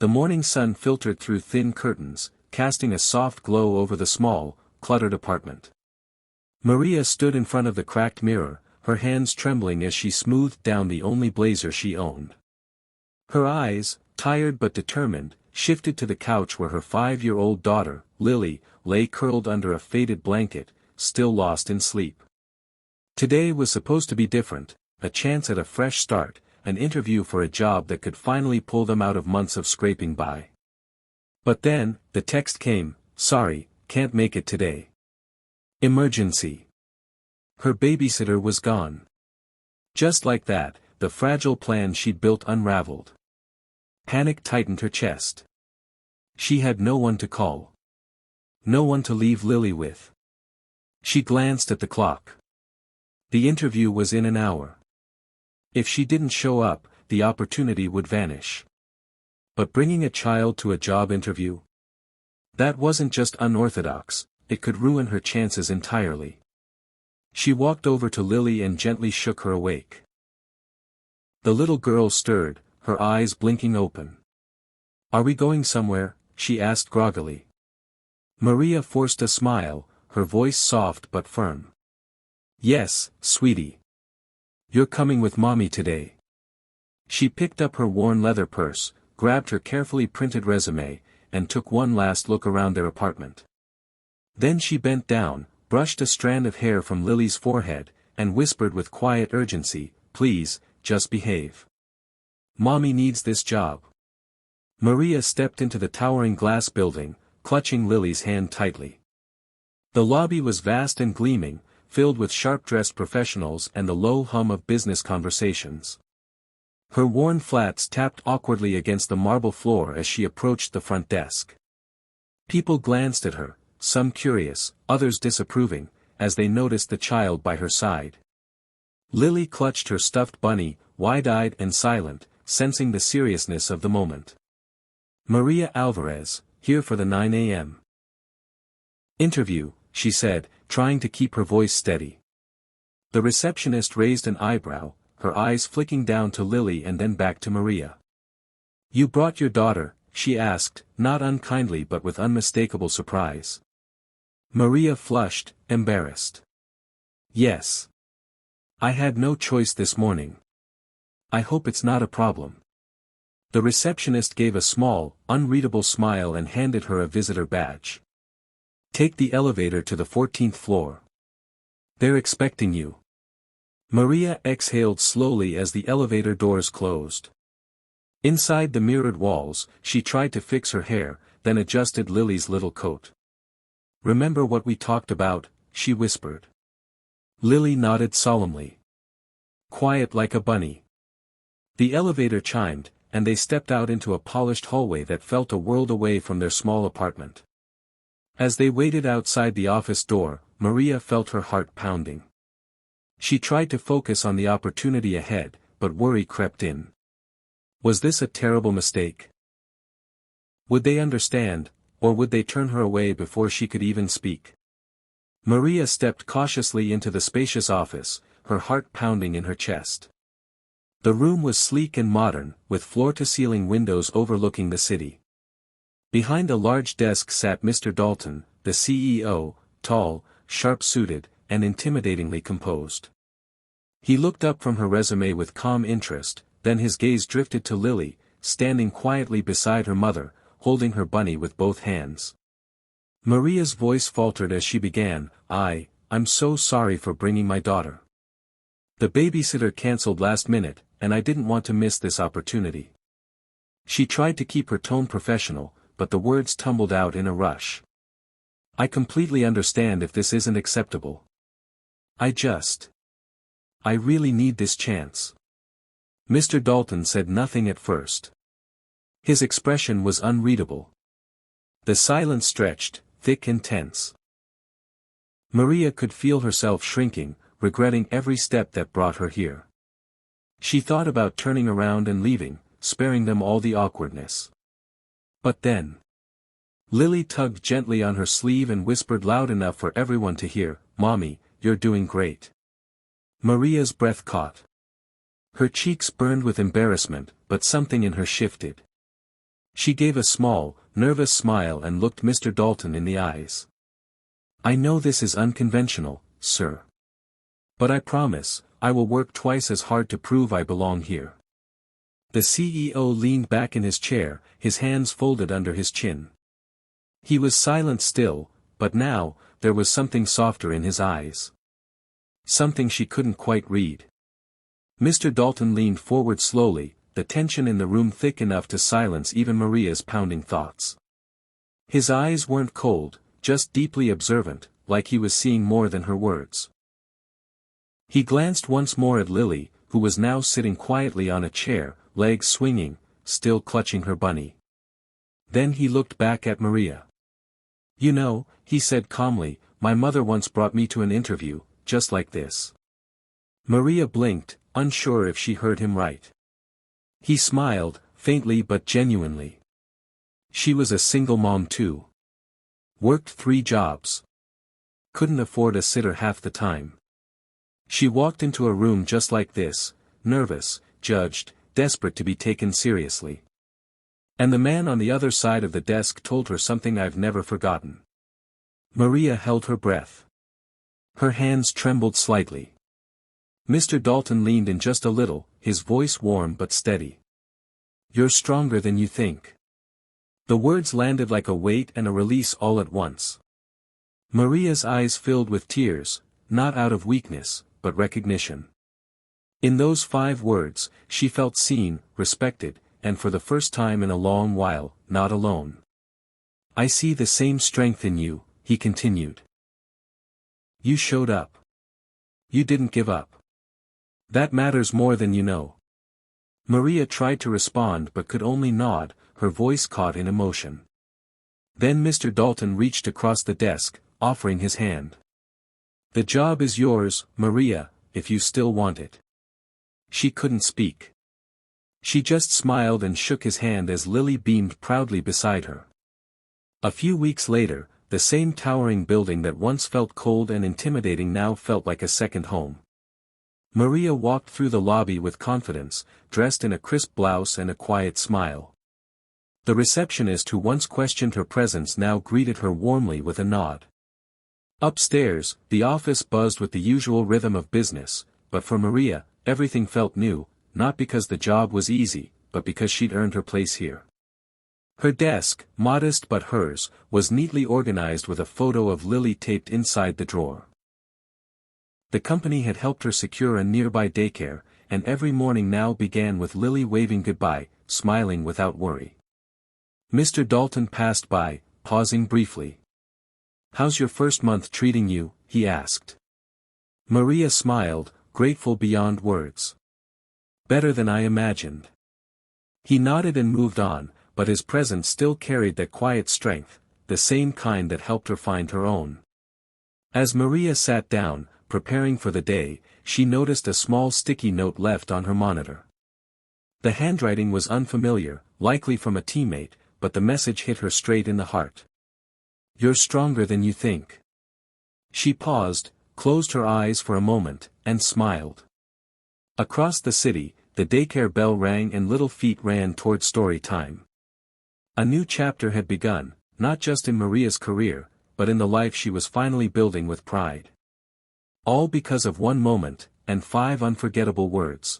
The morning sun filtered through thin curtains, casting a soft glow over the small, cluttered apartment. Maria stood in front of the cracked mirror, her hands trembling as she smoothed down the only blazer she owned. Her eyes, tired but determined, shifted to the couch where her 5-year-old daughter, Lily, lay curled under a faded blanket, still lost in sleep. Today was supposed to be different, a chance at a fresh start, an interview for a job that could finally pull them out of months of scraping by. But then, the text came, "Sorry, can't make it today. Emergency." Her babysitter was gone. Just like that, the fragile plan she'd built unraveled. Panic tightened her chest. She had no one to call. No one to leave Lily with. She glanced at the clock. The interview was in an hour. If she didn't show up, the opportunity would vanish. But bringing a child to a job interview? That wasn't just unorthodox, it could ruin her chances entirely. She walked over to Lily and gently shook her awake. The little girl stirred, her eyes blinking open. "Are we going somewhere?" she asked groggily. Maria forced a smile, her voice soft but firm. "Yes, sweetie. You're coming with Mommy today." She picked up her worn leather purse, grabbed her carefully printed resume, and took one last look around their apartment. Then she bent down, brushed a strand of hair from Lily's forehead, and whispered with quiet urgency, "Please, just behave. Mommy needs this job." Maria stepped into the towering glass building, clutching Lily's hand tightly. The lobby was vast and gleaming, filled with sharp-dressed professionals and the low hum of business conversations. Her worn flats tapped awkwardly against the marble floor as she approached the front desk. People glanced at her, some curious, others disapproving, as they noticed the child by her side. Lily clutched her stuffed bunny, wide-eyed and silent, sensing the seriousness of the moment. "Maria Alvarez, here for the 9 a.m. interview," she said, trying to keep her voice steady. The receptionist raised an eyebrow, her eyes flicking down to Lily and then back to Maria. "You brought your daughter?" she asked, not unkindly but with unmistakable surprise. Maria flushed, embarrassed. "Yes. I had no choice this morning. I hope it's not a problem." The receptionist gave a small, unreadable smile and handed her a visitor badge. "Take the elevator to the 14th floor. They're expecting you." Maria exhaled slowly as the elevator doors closed. Inside the mirrored walls, she tried to fix her hair, then adjusted Lily's little coat. "Remember what we talked about?" she whispered. Lily nodded solemnly. Quiet like a bunny. The elevator chimed, and they stepped out into a polished hallway that felt a world away from their small apartment. As they waited outside the office door, Maria felt her heart pounding. She tried to focus on the opportunity ahead, but worry crept in. Was this a terrible mistake? Would they understand, or would they turn her away before she could even speak? Maria stepped cautiously into the spacious office, her heart pounding in her chest. The room was sleek and modern, with floor-to-ceiling windows overlooking the city. Behind a large desk sat Mr. Dalton, the CEO, tall, sharp-suited, and intimidatingly composed. He looked up from her resume with calm interest, then his gaze drifted to Lily, standing quietly beside her mother, holding her bunny with both hands. Maria's voice faltered as she began, I'm so sorry for bringing my daughter. The babysitter cancelled last minute, and I didn't want to miss this opportunity." She tried to keep her tone professional, but the words tumbled out in a rush. "I completely understand if this isn't acceptable. I really need this chance." Mr. Dalton said nothing at first. His expression was unreadable. The silence stretched, thick and tense. Maria could feel herself shrinking, regretting every step that brought her here. She thought about turning around and leaving, sparing them all the awkwardness. But then, Lily tugged gently on her sleeve and whispered loud enough for everyone to hear, "Mommy, you're doing great." Maria's breath caught. Her cheeks burned with embarrassment, but something in her shifted. She gave a small, nervous smile and looked Mr. Dalton in the eyes. "I know this is unconventional, sir. But I promise, I will work twice as hard to prove I belong here." The CEO leaned back in his chair, his hands folded under his chin. He was silent still, but now, there was something softer in his eyes. Something she couldn't quite read. Mr. Dalton leaned forward slowly, the tension in the room thick enough to silence even Maria's pounding thoughts. His eyes weren't cold, just deeply observant, like he was seeing more than her words. He glanced once more at Lily, who was now sitting quietly on a chair, legs swinging, still clutching her bunny. Then he looked back at Maria. "You know," he said calmly, "my mother once brought me to an interview, just like this." Maria blinked, unsure if she heard him right. He smiled, faintly but genuinely. She was a single mom too. Worked 3 jobs. Couldn't afford a sitter half the time. She walked into a room just like this, nervous, judged, desperate to be taken seriously. And the man on the other side of the desk told her something I've never forgotten. Maria held her breath. Her hands trembled slightly. Mr. Dalton leaned in just a little, his voice warm but steady. "You're stronger than you think." The words landed like a weight and a release all at once. Maria's eyes filled with tears, not out of weakness, but recognition. In those 5 words, she felt seen, respected, and for the first time in a long while, not alone. "I see the same strength in you," he continued. "You showed up. You didn't give up. That matters more than you know." Maria tried to respond but could only nod, her voice caught in emotion. Then Mr. Dalton reached across the desk, offering his hand. "The job is yours, Maria, if you still want it." She couldn't speak. She just smiled and shook his hand as Lily beamed proudly beside her. A few weeks later, the same towering building that once felt cold and intimidating now felt like a second home. Maria walked through the lobby with confidence, dressed in a crisp blouse and a quiet smile. The receptionist who once questioned her presence now greeted her warmly with a nod. Upstairs, the office buzzed with the usual rhythm of business, but for Maria, everything felt new, not because the job was easy, but because she'd earned her place here. Her desk, modest but hers, was neatly organized with a photo of Lily taped inside the drawer. The company had helped her secure a nearby daycare, and every morning now began with Lily waving goodbye, smiling without worry. Mr. Dalton passed by, pausing briefly. "How's your first month treating you?" he asked. Maria smiled, grateful beyond words. "Better than I imagined." He nodded and moved on, but his presence still carried that quiet strength, the same kind that helped her find her own. As Maria sat down, preparing for the day, she noticed a small sticky note left on her monitor. The handwriting was unfamiliar, likely from a teammate, but the message hit her straight in the heart. "You're stronger than you think." She paused, closed her eyes for a moment, and smiled. Across the city, the daycare bell rang and little feet ran toward story time. A new chapter had begun, not just in Maria's career, but in the life she was finally building with pride. All because of one moment, and 5 unforgettable words.